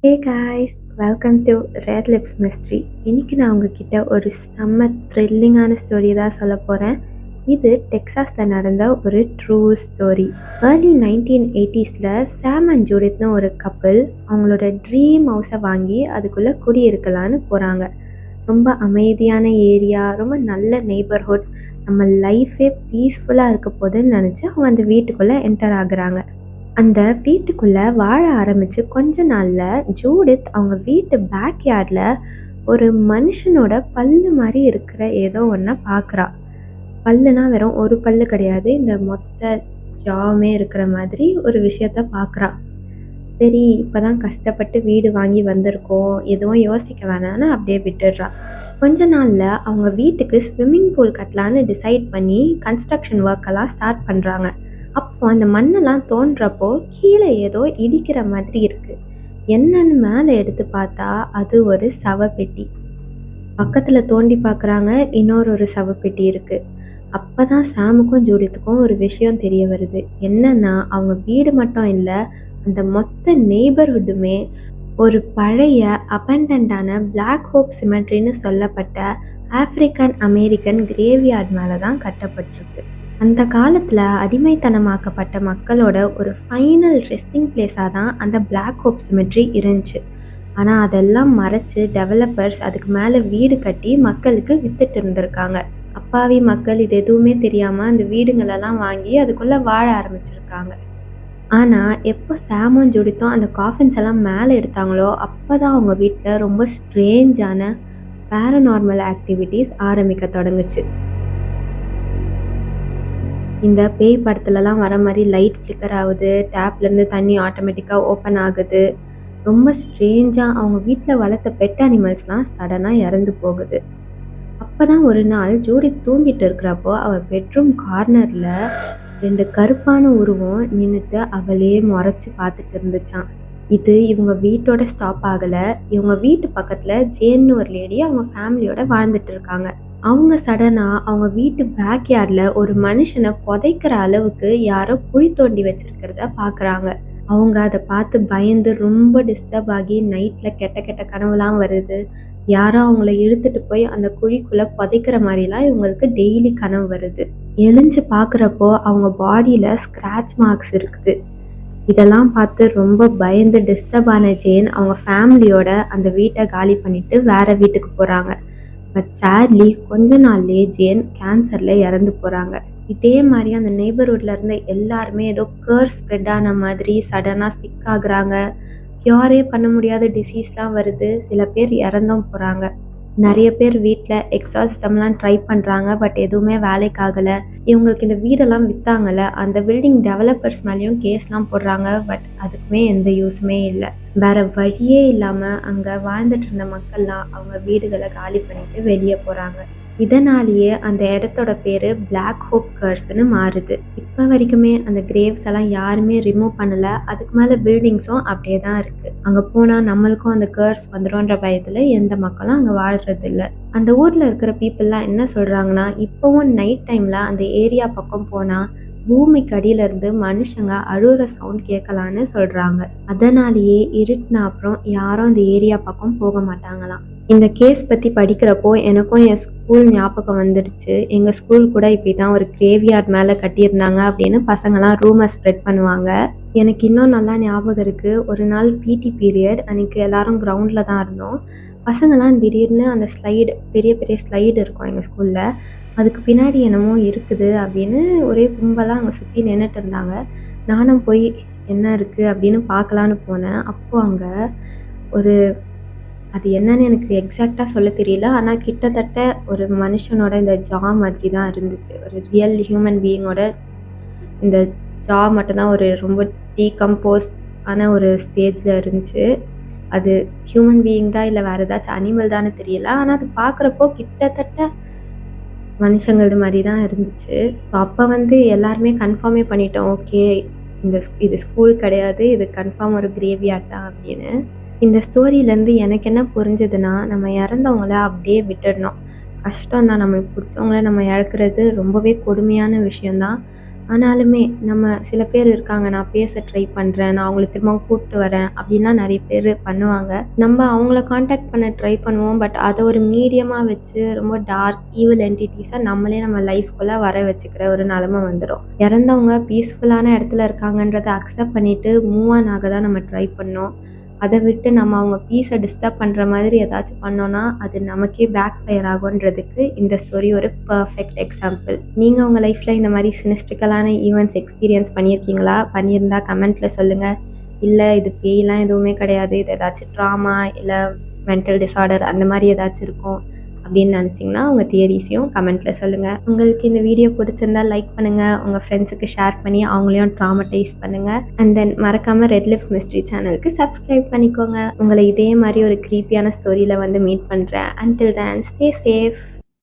Hey guys, welcome to red lips mystery. இன்னைக்கு நான் உங்ககிட்ட ஒரு செம்ம த்ரில்லிங்கான ஸ்டோரி தான் சொல்ல போகிறேன். இது டெக்சாஸில் நடந்த ஒரு true story. Early 1980s Sam and ஜூடித்னு ஒரு கப்பிள் அவங்களோட ட்ரீம் ஹவுஸை வாங்கி அதுக்குள்ளே குடியிருக்கலான்னு போகிறாங்க. ரொம்ப அமைதியான ஏரியா, ரொம்ப நல்ல நெய்பர்ஹுட், நம்ம லைஃபே பீஸ்ஃபுல்லாக இருக்க போதுன்னு நினச்சி அவங்க அந்த வீட்டுக்குள்ளே என்டர் ஆகுறாங்க. அந்த வீட்டுக்குள்ள வாழ ஆரம்பிச்சு கொஞ்ச நாள்ல ஜூடித் அவங்க வீட்டு பேக் யார்ட்ல ஒரு மனுஷனோட பல்லு மாதிரி இருக்கிற ஏதோ ஒன்றை பார்க்குறா. பல்லுனா வெறும் ஒரு பல்லு கிடையாது, இந்த மொத்த ஜாமே இருக்கிற மாதிரி ஒரு விஷயத்த பார்க்குறா. சரி, இப்பதான் கஷ்டப்பட்டு வீடு வாங்கி வந்திருக்கோம், எதுவும் யோசிக்க வேணாம்னு அப்படியே விட்டுடுறா. கொஞ்ச நாள்ல அவங்க வீட்டுக்கு ஸ்விம்மிங் பூல் கட்டலான்னு டிசைட் பண்ணி கன்ஸ்ட்ரக்ஷன் ஒர்க் எல்லாம் ஸ்டார்ட் பண்றாங்க. அப்போ அந்த மண்ணெல்லாம் தோன்றப்போ கீழே ஏதோ இடிக்கிற மாதிரி இருக்கு. என்னன்னு மேலே எடுத்து பார்த்தா அது ஒரு சவப்பெட்டி. பக்கத்துல தோண்டி பார்க்குறாங்க, ஒரு சவப்பெட்டி இருக்கு. அப்பதான் சாமுக்கும் ஜூடித்துக்கும் ஒரு விஷயம் தெரிய வருது. என்னன்னா அவங்க வீடு மட்டும் இல்லை, அந்த மொத்த நெய்பர்ஹுட்டுமே ஒரு பழைய அபண்டன்டான பிளாக் ஹோப் சிமெட்ரின்னு சொல்லப்பட்ட ஆப்பிரிக்கன் அமெரிக்கன் கிரேவ்யார்ட் மேலே தான் கட்டப்பட்டிருக்கு. அந்த காலத்தில் அடிமைத்தனமாக்கப்பட்ட மக்களோட ஒரு ஃபைனல் ரெஸ்டிங் பிளேஸாக தான் அந்த பிளாக் ஹோப் சிமெட்ரி இருந்துச்சு. ஆனால் அதெல்லாம் மறைச்சு டெவலப்பர்ஸ் அதுக்கு மேலே வீடு கட்டி மக்களுக்கு வித்துட்டு இருந்திருக்காங்க. அப்பாவி மக்கள் இது எதுவுமே தெரியாமல் அந்த வீடுங்களெல்லாம் வாங்கி அதுக்குள்ளே வாழ ஆரம்பிச்சிருக்காங்க. ஆனால் எப்போ சாமும் ஜூடித்தும் அந்த காஃபின்ஸ் எல்லாம் மேலே எடுத்தாங்களோ அப்போ தான் அவங்க வீட்டில் ரொம்ப ஸ்ட்ரேஞ்சான பேரநார்மல் ஆக்டிவிட்டீஸ் ஆரம்பிக்க தொடங்குச்சு. இந்த பேய் படத்துலலாம் வர மாதிரி லைட் ஃப்ளிக்கர் ஆகுது, டேப்லேருந்து தண்ணி ஆட்டோமேட்டிக்காக ஓப்பன் ஆகுது. ரொம்ப ஸ்ட்ரேஞ்சாக அவங்க வீட்டில் வளர்த்த பெட் அனிமல்ஸ்லாம் சடனாக இறந்து போகுது. அப்போ தான் ஒரு நாள் ஜூடித் தூங்கிட்டு இருக்கிறப்போ அவள் பெட்ரூம் கார்னரில் 2 கருப்பான உருவம் நின்னுட்டு அவளே முறைச்சு பார்த்துட்டு இருந்துச்சாம். இது இவங்க வீட்டோட ஸ்டாப் ஆகலை. இவங்க வீட்டு பக்கத்தில் ஜேன்னு ஒரு லேடி அவங்க ஃபேமிலியோட வாழ்ந்துட்டு இருக்காங்க. அவங்க சடனாக அவங்க வீட்டு பேக் யார்டில் ஒரு மனுஷனை புதைக்கிற அளவுக்கு யாரோ குழி தோண்டி வச்சிருக்கிறத பார்க்குறாங்க. அவங்க அதை பார்த்து பயந்து ரொம்ப டிஸ்டர்ப் ஆகி நைட்டில் கெட்ட கெட்ட கனவுலாம் வருது. யாரோ அவங்கள இழுத்துட்டு போய் அந்த குழிக்குள்ளே புதைக்கிற மாதிரிலாம் இவங்களுக்கு டெய்லி கனவு வருது. எழுஞ்சு பார்க்குறப்போ அவங்க பாடியில் ஸ்க்ராட்ச் மார்க்ஸ் இருக்குது. இதெல்லாம் பார்த்து ரொம்ப பயந்து டிஸ்டர்ப் ஆன ஜேன் அவங்க ஃபேமிலியோட அந்த வீட்டை காலி பண்ணிட்டு வேற வீட்டுக்கு போகிறாங்க. பட் சேட்லி கொஞ்ச நாள்லேயே ஜேன் கேன்சரில் இறந்து போகிறாங்க. இதே மாதிரி அந்த நெய்பர்ஹுட்டில் இருந்த எல்லாருமே ஏதோ கர்ஸ் ஸ்ப்ரெட் ஆன மாதிரி சடனாக சிக் ஆகுறாங்க. க்யூரே பண்ண முடியாத டிசீஸ்லாம் வருது. சில பேர் இறந்தும் போகிறாங்க. நிறைய பேர் வீட்டில் எக்ஸாசிசம்லாம் ட்ரை பண்ணுறாங்க, பட் எதுவுமே வேலைக்கு ஆகலை. இவங்களுக்கு இந்த வீடெல்லாம் விற்றாங்கல்ல, அந்த பில்டிங் டெவலப்பர்ஸ் மேலேயும் கேஸ்லாம் போடுறாங்க. பட் அதுக்குமே எந்த யூஸுமே இல்லை. வேற வழியே இல்லாமல் அங்கே வாழ்ந்துட்டு இருந்த மக்கள்லாம் அவங்க வீடுகளை காலி பண்ணிட்டு வெளியே போகிறாங்க. இதனாலேயே அந்த இடத்தோட பேர் பிளாக் ஹோப் கர்ஸ்னு மாறுது. இப்போ வரைக்குமே அந்த கிரேவ்ஸ் எல்லாம் யாருமே ரிமூவ் பண்ணலை. அதுக்கு மேலே பில்டிங்ஸும் அப்படியே தான் இருக்குது. அங்கே போனால் நம்மளுக்கும் அந்த கர்ஸ் வந்துடும்ன்ற பயத்தில் எந்த மக்களும் அங்கே வாழ்கிறது இல்லை. அந்த ஊரில் இருக்கிற பீப்புளெலாம் என்ன சொல்கிறாங்கன்னா, இப்போவும் நைட் டைமில் அந்த ஏரியா பக்கம் போனால் பூமிக்கு அடியிலேருந்து மனுஷங்க அழுகிற சவுண்ட் கேட்கலான்னு சொல்கிறாங்க. அதனாலேயே இருட்டின அப்புறம் யாரும் அந்த ஏரியா பக்கம் போக மாட்டாங்களாம். இந்த கேஸ் பற்றி படிக்கிறப்போ எனக்கும் என் ஸ்கூல் ஞாபகம் வந்துடுச்சு. எங்கள் ஸ்கூல் கூட இப்படி தான் ஒரு கிரேவ்யார்ட் மேலே கட்டியிருந்தாங்க அப்படின்னு பசங்களாம் ரூமர் ஸ்ப்ரெட் பண்ணுவாங்க. எனக்கு இன்னும் நல்லா ஞாபகம் இருக்குது. ஒரு நாள் பிடி பீரியட், அன்றைக்கி எல்லாரும் கிரவுண்டில் தான் இருந்தோம். பசங்களாம் திடீர்னு அந்த ஸ்லைடு, பெரிய பெரிய ஸ்லைடு இருக்கும் எங்கள் ஸ்கூலில், அதுக்கு பின்னாடி என்னமோ இருக்குது அப்படின்னு ஒரே கும்பலாக அங்கே சுற்றி நின்றுட்டு இருந்தாங்க. நானும் போய் என்ன இருக்குது அப்படின்னு பார்க்கலான்னு போனேன். அப்போது அங்கே ஒரு, அது என்னன்னு எனக்கு எக்ஸாக்டாக சொல்ல தெரியல, ஆனால் கிட்டத்தட்ட ஒரு மனுஷனோட இந்த ஜா மாதிரி தான் இருந்துச்சு. ஒரு ரியல் ஹியூமன் பீயிங்கோட இந்த ஜா மட்டும்தான் ஒரு ரொம்ப டீகம்போஸ் ஆன ஒரு ஸ்டேஜில் இருந்துச்சு. அது ஹியூமன் பீயிங் தான் இல்லை வேறு ஏதாச்சும் அனிமல் தானே தெரியல, ஆனால் அது பார்க்குறப்போ கிட்டத்தட்ட மனுஷங்களது மாதிரி தான் இருந்துச்சு. ஸோ அப்போ எல்லாருமே கன்ஃபார்மே பண்ணிட்டோம், ஓகே இது ஸ்கூல் கிடையாது, இது கன்ஃபார்ம் ஒரு கிரேவ்யார்ட் தான் அப்படின்னு. இந்த ஸ்டோரியிலேருந்து எனக்கு என்ன புரிஞ்சதுன்னா, நம்ம இறந்தவங்கள அப்படியே விட்டுடணும். கஷ்டம் தான், நம்மளுக்கு பிடிச்சவங்கள நம்ம இழக்கிறது ரொம்பவே கொடுமையான விஷயந்தான். ஆனாலுமே நம்ம சில பேர் இருக்காங்க, நான் பேச ட்ரை பண்றேன், நான் அவங்கள திரும்பவும் கூப்பிட்டு வரேன் அப்படின்லாம் நெறைய பேரு பண்ணுவாங்க. நம்ம அவங்கள கான்டாக்ட் பண்ண ட்ரை பண்ணுவோம். பட் அத ஒரு மீடியமா வச்சு ரொம்ப டார்க் ஈவில் என்டிட்டீஸா நம்மளே நம்ம லைஃப்குள்ள வர வச்சுக்கிற ஒரு நெலம வந்துரும். இறந்தவங்க பீஸ்ஃபுல்லான இடத்துல இருக்காங்கன்றத அக்செப்ட் பண்ணிட்டு மூவ் ஆன் ஆக தான் நம்ம ட்ரை பண்ணணும். அத விட்டு நம்ம அவங்க பீஸ டிஸ்டர்ப் பண்ற மாதிரி ஏதாச்சும் பண்ணோம்னா, அது நமக்கே பேக் ஃபயர் ஆகுன்றதுக்கு இந்த ஸ்டோரி ஒரு பெர்ஃபெக்ட் எக்ஸாம்பிள். நீங்க உங்க லைஃப்ல இந்த மாரி சினிஸ்டிக்கலான ஈவென்ட்ஸ் எக்ஸ்பீரியன்ஸ் பண்ணியிருக்கீங்களா? பண்ணியிருந்தா கமெண்ட்ல சொல்லுங்க. இல்ல இது பேய்லாம் எதுவுமே கிடையாது. இது ஏதாச்சும் ட்ராமா இல்ல மென்டல் டிஸார்டர் அந்த மாரி ஏதாச்சும் இருக்கும் அப்படின்னு நினச்சிங்கன்னா, உங்க தியரீஸையும் கமெண்ட்ல சொல்லுங்க. உங்களுக்கு இந்த வீடியோ பிடிச்சிருந்தா லைக் பண்ணுங்க. உங்க ஃப்ரெண்ட்ஸுக்கு ஷேர் பண்ணி அவங்களையும் ட்ராமடைஸ் பண்ணுங்க. அண்ட் தென் மறக்காம ரெட் லிப்ஸ் மிஸ்ட்ரி சேனலுக்கு சப்ஸ்கிரைப் பண்ணிக்கோங்க. உங்கள இதே மாரி ஒரு க்ரீப்பியான ஸ்டோரியில வந்து மீட் பண்றேன். Until then stay safe.